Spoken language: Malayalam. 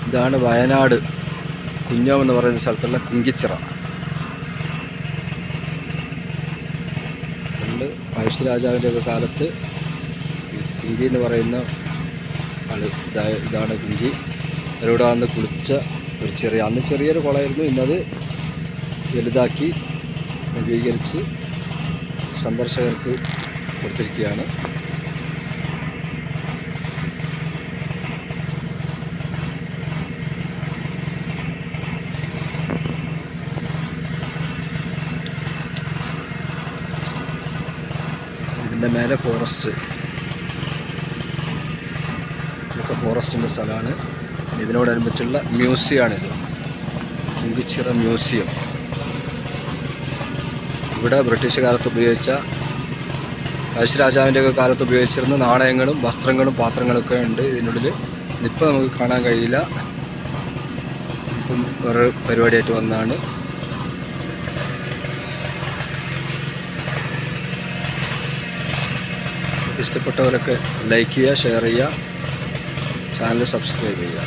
ഇതാണ് വയനാട് കുഞ്ഞോം എന്ന് പറയുന്ന സ്ഥലത്തുള്ള കുങ്കിച്ചിറ. പണ്ട് പഴശ്ശിരാജാവിൻ്റെയൊക്കെ കാലത്ത് കുങ്കി എന്ന് പറയുന്ന ആള് ഇതാണ് കുങ്കി. അവരോട് അന്ന് കുളിച്ച ഒരു അന്ന് ചെറിയൊരു കുളമായിരുന്നു. ഇന്നത് വലുതാക്കി നവീകരിച്ച് സന്ദർശകർക്ക് കൊടുത്തിരിക്കുകയാണ്. ഇതിൻ്റെ മേലെ ഫോറസ്റ്റ്, ഇതൊക്കെ ഫോറസ്റ്റിൻ്റെ സ്ഥലമാണ്. ഇതിനോടനുബന്ധിച്ചുള്ള മ്യൂസിയമാണിത്, കുങ്കിച്ചിറ മ്യൂസിയം. ഇവിടെ ബ്രിട്ടീഷ് കാലത്ത് ഉപയോഗിച്ച, പഴശ്ശിരാജാവിൻ്റെയൊക്കെ കാലത്ത് ഉപയോഗിച്ചിരുന്ന നാണയങ്ങളും വസ്ത്രങ്ങളും പാത്രങ്ങളൊക്കെ ഉണ്ട് ഇതിനുള്ളിൽ. ഇതിപ്പോൾ നമുക്ക് കാണാൻ കഴിയില്ല. ഇപ്പം ഒരു പരിപാടിയായിട്ട് വന്നതാണ്. ഇഷ്ടപ്പെട്ടവരൊക്കെ ലൈക്ക് ചെയ്യുക, ഷെയർ ചെയ്യുക, ചാനൽ സബ്സ്ക്രൈബ് ചെയ്യുക.